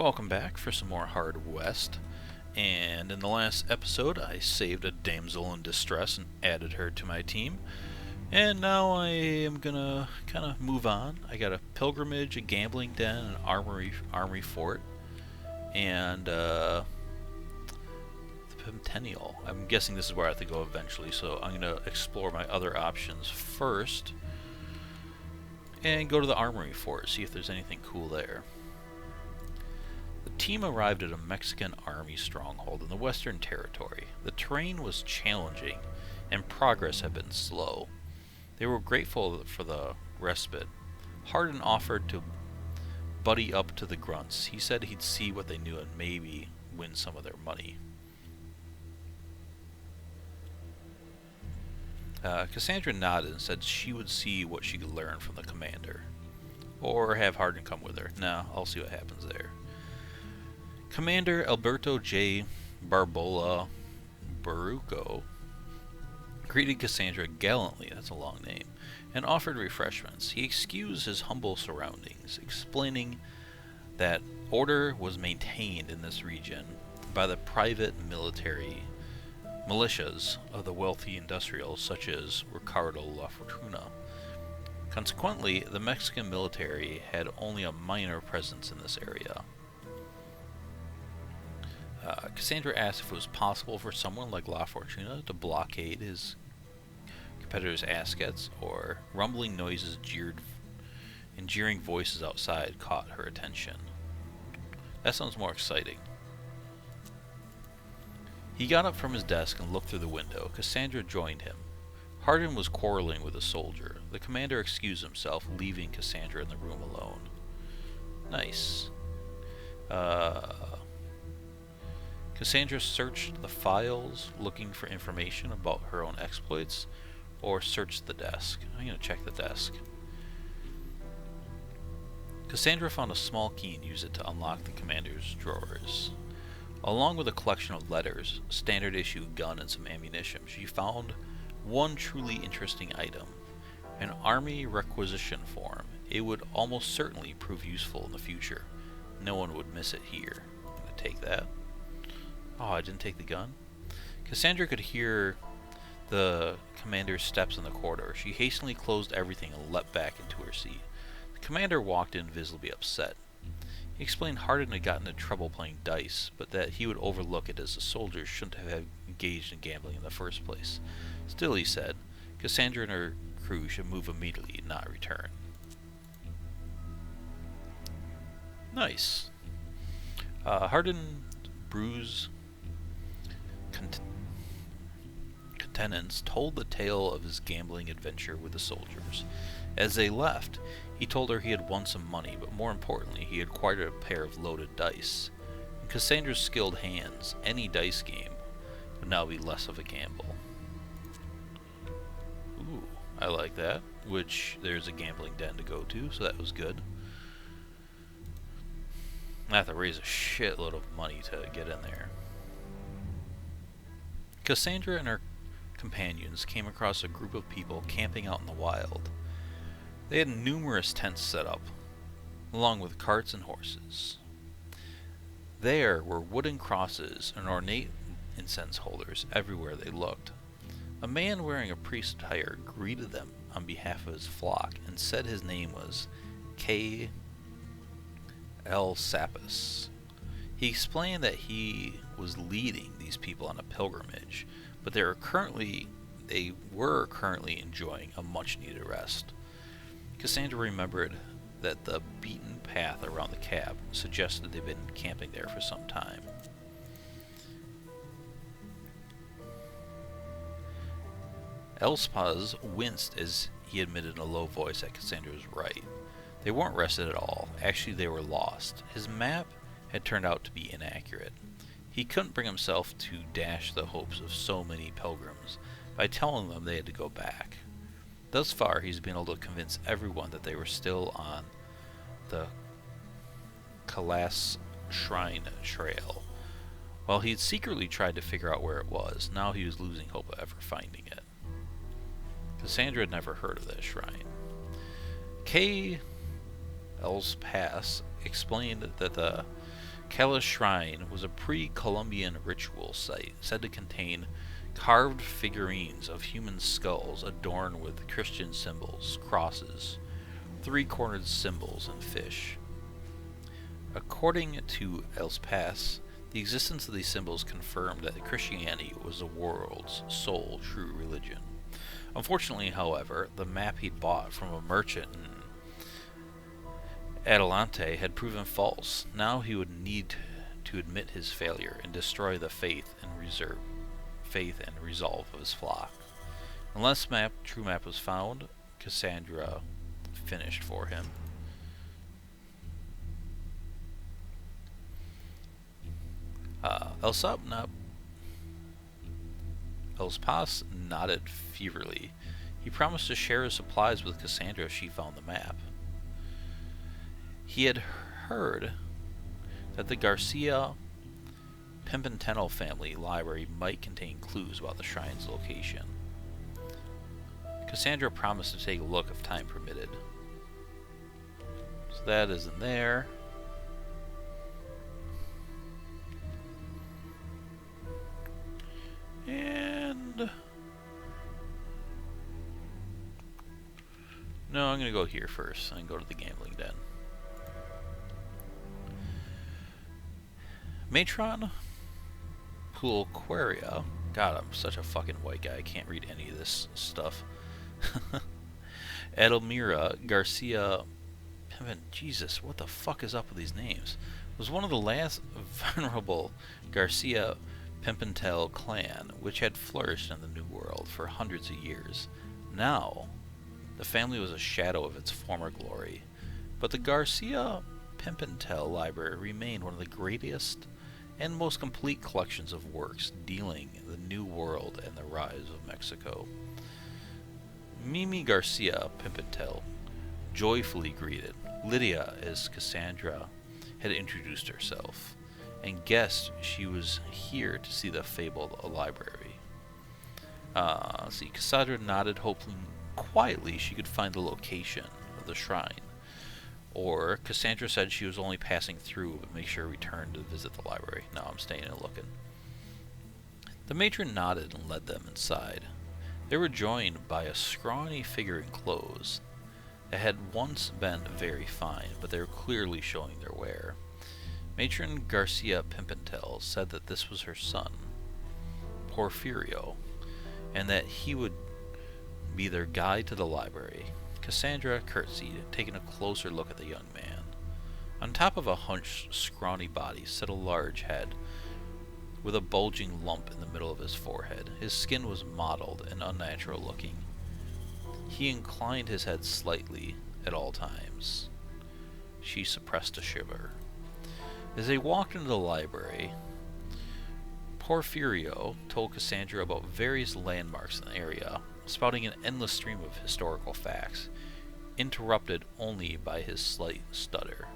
Welcome back for some more Hard West. And in the last episode, I saved a damsel in distress and added her to my team. And now I am gonna kind of move on. I got a pilgrimage, a gambling den, an armory fort, and the Pentennial. I'm guessing this is where I have to go eventually, so I'm gonna explore my other options first, and go to the armory fort, see if there's anything cool there. The team arrived at a Mexican army stronghold in the Western Territory. The terrain was challenging, and progress had been slow. They were grateful for the respite. Hardin offered to buddy up to the grunts. He said he'd see what they knew and maybe win some of their money. Cassandra nodded and said she would see what she could learn from the commander. Or have Hardin come with her. Nah, I'll see what happens there. Commander Alberto J. Barbola Baruco greeted Cassandra gallantly, that's a long name, and offered refreshments. He excused his humble surroundings, explaining that order was maintained in this region by the private militias of the wealthy industrials such as Ricardo La Fortuna. Consequently, the Mexican military had only a minor presence in this area. Cassandra asked if it was possible for someone like La Fortuna to blockade his competitors' assets, or rumbling noises and jeering voices outside caught her attention. That sounds more exciting. He got up from his desk and looked through the window. Cassandra joined him. Hardin was quarreling with a soldier. The commander excused himself, leaving Cassandra in the room alone. Nice. Cassandra searched the files, looking for information about her own exploits, or searched the desk. I'm going to check the desk. Cassandra found a small key and used it to unlock the commander's drawers. Along with a collection of letters, standard issue gun, and some ammunition, she found one truly interesting item, an army requisition form. It would almost certainly prove useful in the future. No one would miss it here. I'm going to take that. Oh, I didn't take the gun? Cassandra could hear the commander's steps in the corridor. She hastily closed everything and leapt back into her seat. The commander walked in visibly upset. He explained Hardin had gotten into trouble playing dice, but that he would overlook it as the soldiers shouldn't have engaged in gambling in the first place. Still, he said, Cassandra and her crew should move immediately and not return. Nice. Hardin Bruce Tenants told the tale of his gambling adventure with the soldiers. As they left, he told her he had won some money, but more importantly, he had acquired a pair of loaded dice. In Cassandra's skilled hands, any dice game would now be less of a gamble. Ooh, I like that. Which, there's a gambling den to go to, so that was good. I have to raise a shitload of money to get in there. Cassandra and her companions came across a group of people camping out in the wild. They had numerous tents set up, along with carts and horses. There were wooden crosses and ornate incense holders everywhere they looked. A man wearing a priest's attire greeted them on behalf of his flock and said his name was K. L. Sapis. He explained that he was leading these people on a pilgrimage, but they were currently enjoying a much-needed rest. Cassandra remembered that the beaten path around the cab suggested they'd been camping there for some time. Elspaz winced as he admitted in a low voice that Cassandra was right. They weren't rested at all. Actually, they were lost. His map had turned out to be inaccurate. He couldn't bring himself to dash the hopes of so many pilgrims by telling them they had to go back. Thus far, he's been able to convince everyone that they were still on the Kalas Shrine Trail. While he'd secretly tried to figure out where it was, now he was losing hope of ever finding it. Cassandra had never heard of that shrine. K. L's Pass explained that the Kala's shrine was a pre-Columbian ritual site said to contain carved figurines of human skulls adorned with Christian symbols, crosses, three-cornered symbols, and fish. According to El Paz, the existence of these symbols confirmed that Christianity was the world's sole true religion. Unfortunately, however, the map he'd bought from a merchant in Adelante had proven false. Now he would need to admit his failure and destroy the faith and resolve of his flock. Unless true map was found, Cassandra finished for him. El Paz nodded feverly. He promised to share his supplies with Cassandra if she found the map. He had heard that the Garcia Pimentel family library might contain clues about the shrine's location. Cassandra promised to take a look if time permitted. So that isn't there. And no, I'm gonna go here first and go to the gambling den. Matron Pulqueria. God, I'm such a fucking white guy. I can't read any of this stuff. Edelmira Garcia Jesus, what the fuck is up with these names? Was one of the last venerable Garcia Pimentel clan, which had flourished in the New World for hundreds of years. Now, the family was a shadow of its former glory, but the Garcia Pimentel Library remained one of the greatest and most complete collections of works dealing the New World and the rise of Mexico. Mimi Garcia Pimentel joyfully greeted Lydia as Cassandra had introduced herself, and guessed she was here to see the fabled library. Let's see, Cassandra nodded, hoping quietly she could find the location of the shrine. Or Cassandra said she was only passing through, but make sure to return to visit the library. No, I'm staying and looking. The matron nodded and led them inside. They were joined by a scrawny figure in clothes that had once been very fine, but they were clearly showing their wear. Matron Garcia Pimentel said that this was her son, Porfirio, and that he would be their guide to the library. Cassandra curtsied, taking a closer look at the young man. On top of a hunched, scrawny body sat a large head, with a bulging lump in the middle of his forehead. His skin was mottled and unnatural looking. He inclined his head slightly at all times. She suppressed a shiver. As they walked into the library, Porfirio told Cassandra about various landmarks in the area, spouting an endless stream of historical facts, interrupted only by his slight stutter.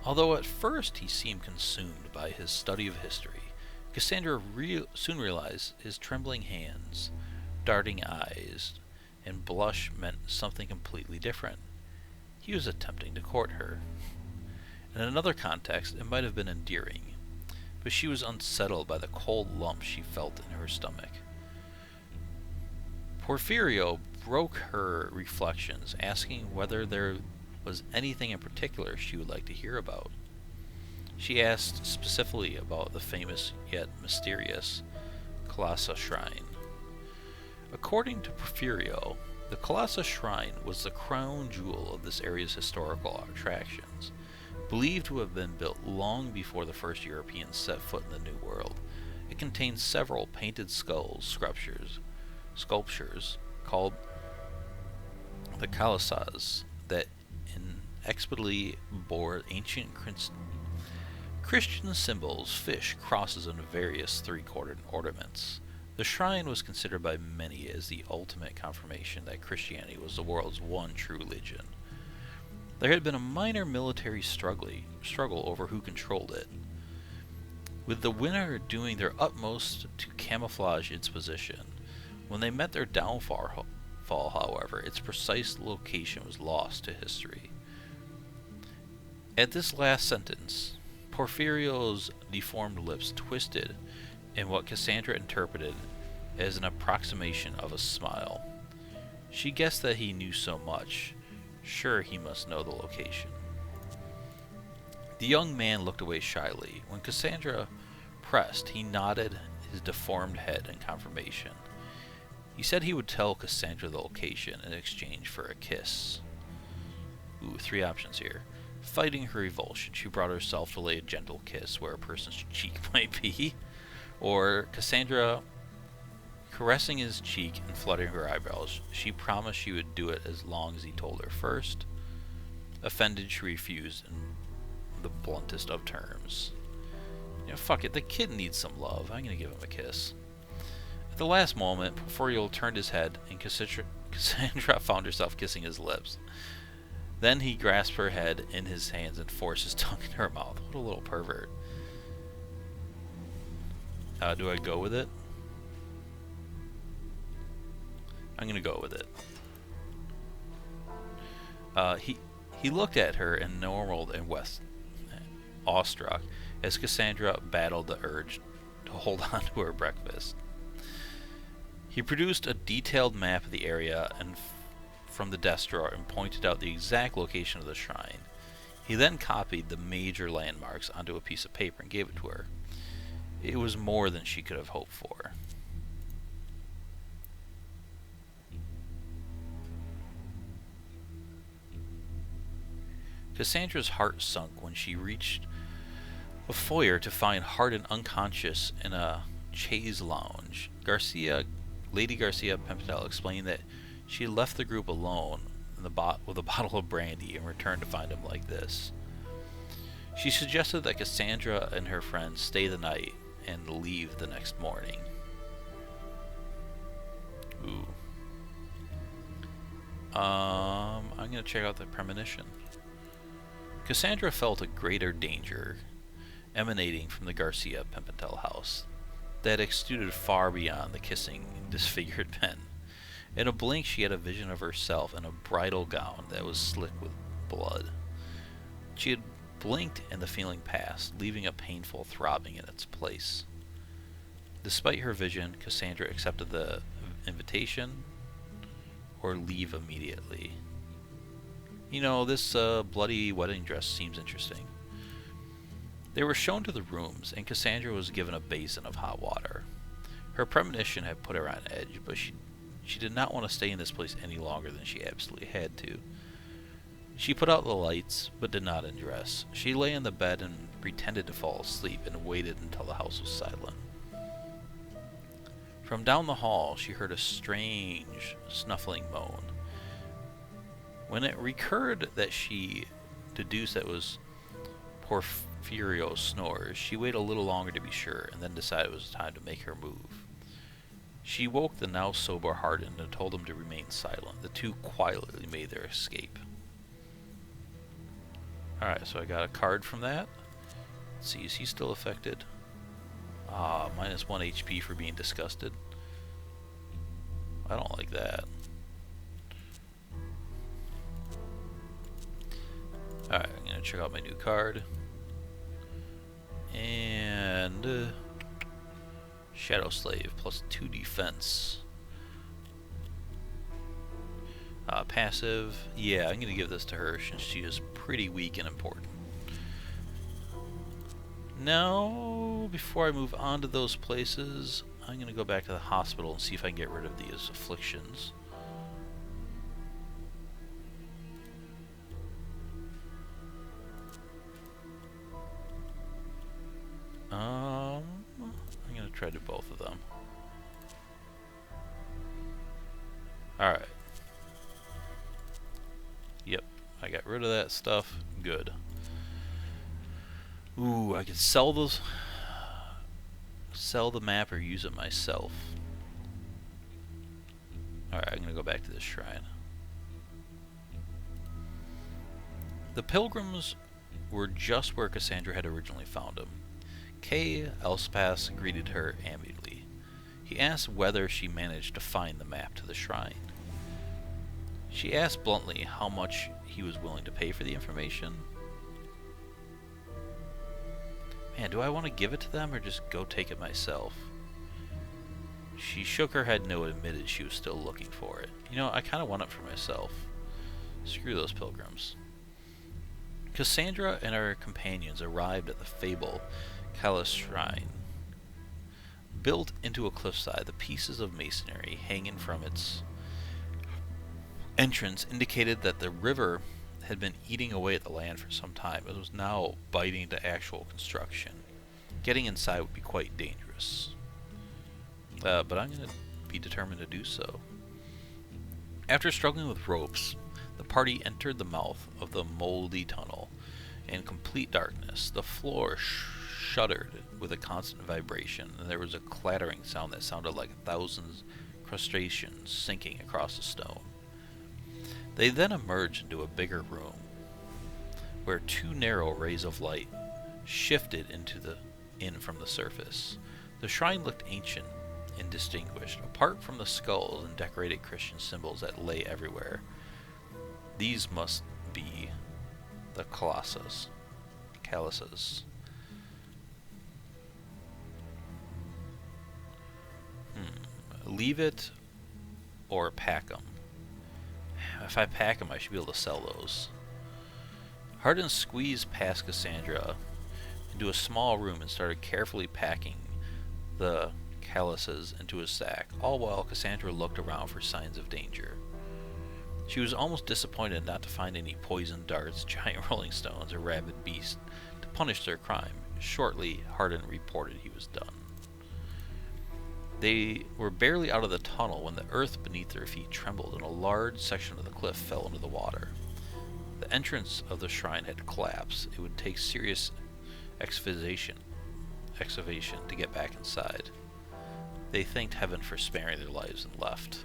Although at first he seemed consumed by his study of history, Cassandra soon realized his trembling hands, darting eyes, and blush meant something completely different. He was attempting to court her. In another context, it might have been endearing, but she was unsettled by the cold lump she felt in her stomach. Porfirio broke her reflections, asking whether there was anything in particular she would like to hear about. She asked specifically about the famous yet mysterious Calasa Shrine. According to Porfirio, the Calasa Shrine was the crown jewel of this area's historical attractions, believed to have been built long before the first Europeans set foot in the New World. It contained several painted sculptures called the Calasas that inexplicably bore ancient Christian symbols, fish, crosses, and various three-cornered ornaments. The shrine was considered by many as the ultimate confirmation that Christianity was the world's one true religion. There had been a minor military struggle over who controlled it, with the winner doing their utmost to camouflage its position. When they met their downfall, however, its precise location was lost to history. At this last sentence, Porfirio's deformed lips twisted in what Cassandra interpreted as an approximation of a smile. She guessed that he knew so much. Sure, he must know the location. The young man looked away shyly. When Cassandra pressed, he nodded his deformed head in confirmation. He said he would tell Cassandra the location in exchange for a kiss. Ooh, 3 options here. Fighting her revulsion, she brought herself to lay a gentle kiss where a person's cheek might be. Or Cassandra caressing his cheek and fluttering her eyebrows. She promised she would do it as long as he told her first. Offended, she refused in the bluntest of terms. You know, fuck it, the kid needs some love. I'm gonna give him a kiss. At the last moment, Porfirio turned his head and Cassandra found herself kissing his lips. Then he grasped her head in his hands and forced his tongue in her mouth. What a little pervert. Do I go with it? I'm gonna go with it. He looked at her and normaled and awestruck as Cassandra battled the urge to hold on to her breakfast. He produced a detailed map of the area and from the desk drawer and pointed out the exact location of the shrine. He then copied the major landmarks onto a piece of paper and gave it to her. It was more than she could have hoped for. Cassandra's heart sunk when she reached a foyer to find Hardin unconscious in a chaise lounge. Lady Garcia Pimentel explained that she had left the group alone with a bottle of brandy and returned to find him like this. She suggested that Cassandra and her friends stay the night and leave the next morning. Ooh. I'm gonna check out the premonition. Cassandra felt a greater danger emanating from the Garcia Pimentel house that extended far beyond the kissing disfigured men. In a blink, she had a vision of herself in a bridal gown that was slick with blood. She had blinked and the feeling passed, leaving a painful throbbing in its place. Despite her vision, Cassandra accepted the invitation or leave immediately. You know, this bloody wedding dress seems interesting. They were shown to the rooms, and Cassandra was given a basin of hot water. Her premonition had put her on edge, but she did not want to stay in this place any longer than she absolutely had to. She put out the lights, but did not undress. She lay in the bed and pretended to fall asleep and waited until the house was silent. From down the hall, she heard a strange, snuffling moan. When it recurred that she deduced that it was Porfirio's snores, she waited a little longer to be sure, and then decided it was time to make her move. She woke the now sober Hardin and told him to remain silent. The two quietly made their escape. Alright, so I got a card from that. Let's see, is he still affected? Ah, minus 1 HP for being disgusted. I don't like that. Alright, I'm gonna check out my new card. And Shadow Slave plus 2 defense. Passive. Yeah, I'm gonna give this to her since she is pretty weak and important. Now, before I move on to those places, I'm gonna go back to the hospital and see if I can get rid of these afflictions. I'm gonna try to do both of them. Alright. Yep, I got rid of that stuff. Good. Ooh, I could sell the map or use it myself. Alright, I'm gonna go back to this shrine. The pilgrims were just where Cassandra had originally found them. Kay Elspas greeted her amiably. He asked whether she managed to find the map to the shrine. She asked bluntly how much he was willing to pay for the information. Man, do I want to give it to them or just go take it myself? She shook her head no and admitted she was still looking for it. You know, I kind of want it for myself. Screw those pilgrims. Cassandra and her companions arrived at the fabled Callus Shrine. Built into a cliffside, the pieces of masonry hanging from its entrance indicated that the river had been eating away at the land for some time. It was now biting into actual construction. Getting inside would be quite dangerous. But I'm going to be determined to do so. After struggling with ropes, the party entered the mouth of the moldy tunnel. In complete darkness, the floor shuddered with a constant vibration, and there was a clattering sound that sounded like thousands of crustaceans sinking across the stone. They then emerged into a bigger room, where two narrow rays of light shifted in from the surface. The shrine looked ancient and distinguished, apart from the skulls and decorated Christian symbols that lay everywhere. These must be the Colossus. Leave it or pack them. If I pack them, I should be able to sell those. Hardin squeezed past Cassandra into a small room and started carefully packing the calices into his sack, all while Cassandra looked around for signs of danger. She was almost disappointed not to find any poisoned darts, giant rolling stones, or rabid beasts to punish their crime. Shortly, Hardin reported he was done. They were barely out of the tunnel when the earth beneath their feet trembled and a large section of the cliff fell into the water. The entrance of the shrine had collapsed. It would take serious excavation to get back inside. They thanked heaven for sparing their lives and left.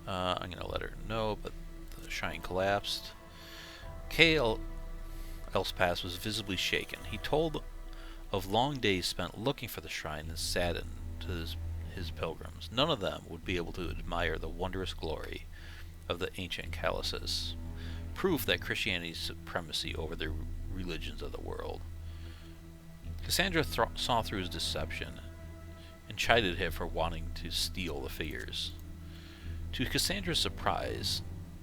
I'm going to let her know, but the shrine collapsed. K.L. Elspass was visibly shaken. He told of long days spent looking for the shrine and saddened to his pilgrims. None of them would be able to admire the wondrous glory of the ancient calices, proof that Christianity's supremacy over the religions of the world. Cassandra saw through his deception and chided him for wanting to steal the figures. To Cassandra's surprise,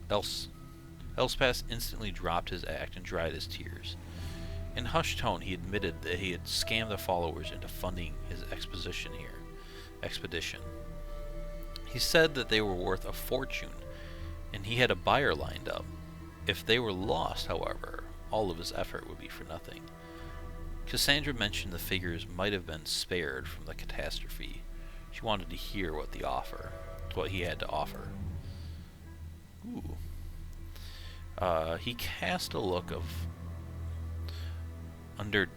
Elspass instantly dropped his act and dried his tears. In hushed tone, he admitted that he had scammed the followers into funding his expedition. He said that they were worth a fortune, and he had a buyer lined up. If they were lost, however, all of his effort would be for nothing. Cassandra mentioned the figures might have been spared from the catastrophe. She wanted to hear what he had to offer. Ooh. He cast a look of I think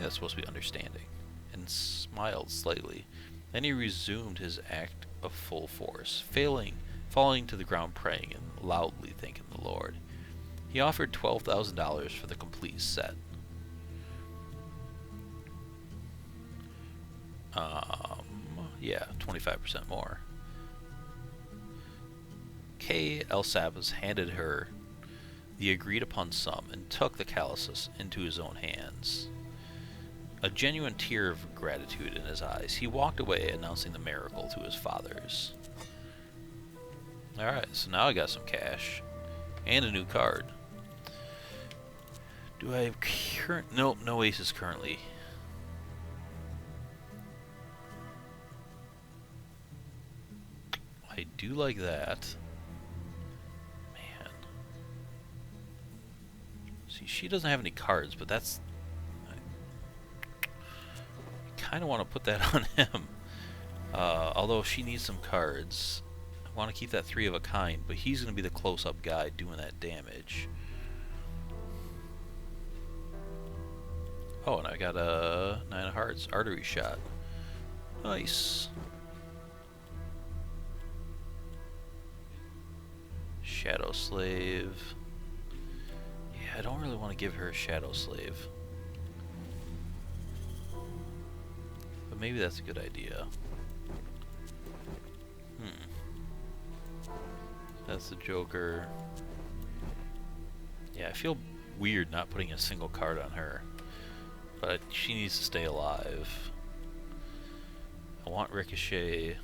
that's supposed to be understanding, and smiled slightly. Then he resumed his act of full force, falling to the ground praying and loudly thanking the Lord. He offered $12,000 for the complete set. Yeah, 25% more. K. Elsabas handed her the agreed-upon sum and took the calices into his own hands. A genuine tear of gratitude in his eyes, he walked away, announcing the miracle to his fathers. Alright, so now I got some cash. And a new card. Do I have Nope, no aces currently. I do like that. Man. See, she doesn't have any cards, but that's... I kind of want to put that on him. Although she needs some cards. I want to keep that 3 of a kind, but he's going to be the close-up guy doing that damage. Oh, and I got a 9 of hearts. Artery shot. Nice. Shadow Slave. Yeah, I don't really want to give her a Shadow Slave. But maybe that's a good idea. That's the Joker. Yeah, I feel weird not putting a single card on her. But she needs to stay alive. I want Ricochet.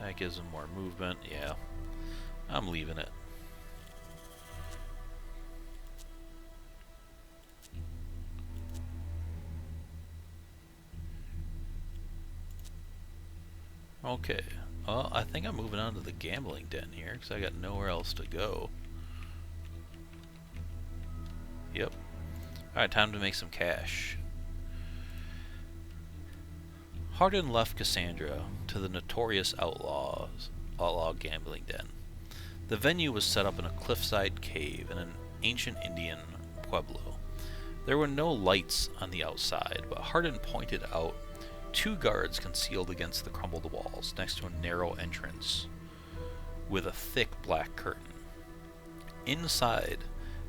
That gives him more movement. Yeah. I'm leaving it. Okay. Well, I think I'm moving on to the gambling den here, because I got nowhere else to go. Yep. Alright, time to make some cash. Hardin left Cassandra to the notorious outlaw gambling den. The venue was set up in a cliffside cave in an ancient Indian pueblo. There were no lights on the outside, but Hardin pointed out 2 guards concealed against the crumbled walls next to a narrow entrance with a thick black curtain. Inside,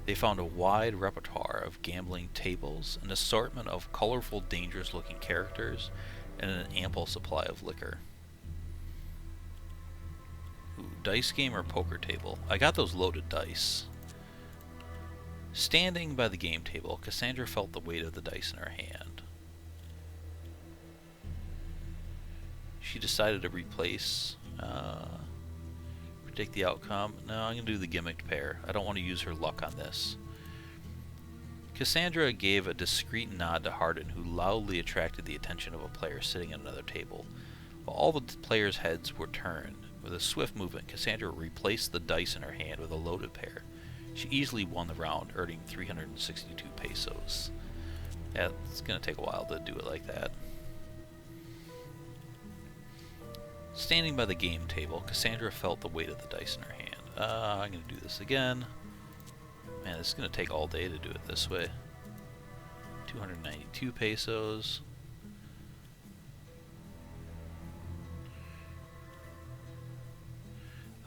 they found a wide repertoire of gambling tables, an assortment of colorful, dangerous-looking characters, and an ample supply of liquor. Ooh, dice game or poker table? I got those loaded dice. Standing by the game table, Cassandra felt the weight of the dice in her hand. She decided to replace, predict the outcome. No, I'm going to do the gimmicked pair. I don't want to use her luck on this. Cassandra gave a discreet nod to Hardin, who loudly attracted the attention of a player sitting at another table. While all the players' heads were turned, with a swift movement, Cassandra replaced the dice in her hand with a loaded pair. She easily won the round, earning 362 pesos. Yeah, it's going to take a while to do it like that. Standing by the game table, Cassandra felt the weight of the dice in her hand. I'm going to do this again. Man, this is going to take all day to do it this way. 292 pesos.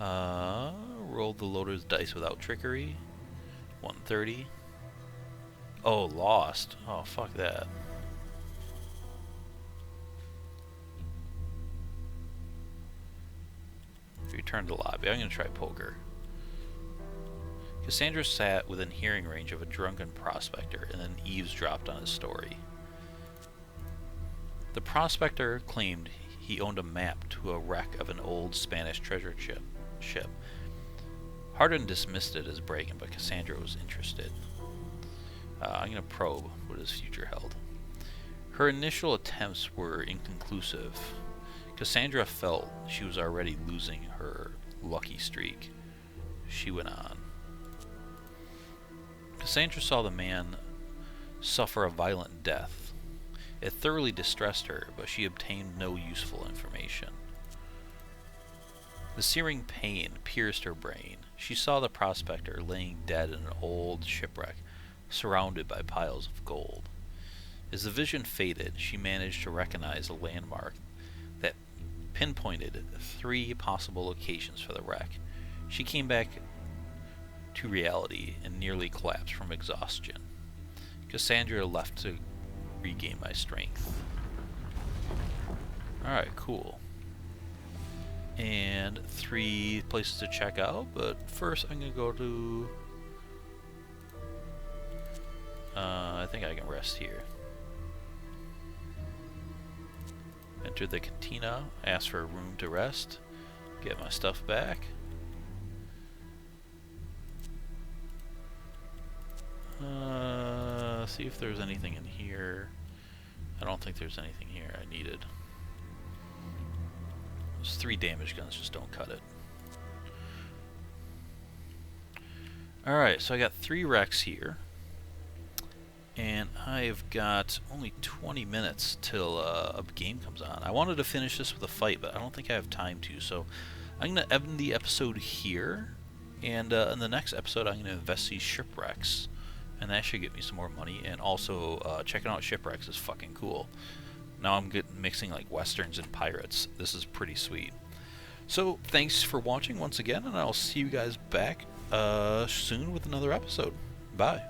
Rolled the loaded dice without trickery. 130. Oh, lost. Oh, fuck that. Return to lobby. I'm going to try poker. Cassandra sat within hearing range of a drunken prospector and then eavesdropped on his story. The prospector claimed he owned a map to a wreck of an old Spanish treasure ship. Hardin dismissed it as bragging, but Cassandra was interested. I'm going to probe what his future held. Her initial attempts were inconclusive. Cassandra felt she was already losing her lucky streak. She went on. Cassandra saw the man suffer a violent death. It thoroughly distressed her, but she obtained no useful information. The searing pain pierced her brain. She saw the prospector laying dead in an old shipwreck, surrounded by piles of gold. As the vision faded, she managed to recognize a landmark that pinpointed 3 possible locations for the wreck. She came back to reality and nearly collapsed from exhaustion. Cassandra left to regain my strength. Alright, cool. And 3 places to check out, but first I'm going to go to... I think I can rest here. Enter the cantina, ask for a room to rest, get my stuff back. See if there's anything in here. I don't think there's anything here I needed. Those 3 damage guns just don't cut it. Alright, so I got 3 wrecks here. And I've got only 20 minutes till a game comes on. I wanted to finish this with a fight, but I don't think I have time to. So I'm going to end the episode here. And in the next episode, I'm going to invest these shipwrecks. And that should get me some more money. And also, checking out shipwrecks is fucking cool. Now I'm mixing like westerns and pirates. This is pretty sweet. So thanks for watching once again, and I'll see you guys back soon with another episode. Bye.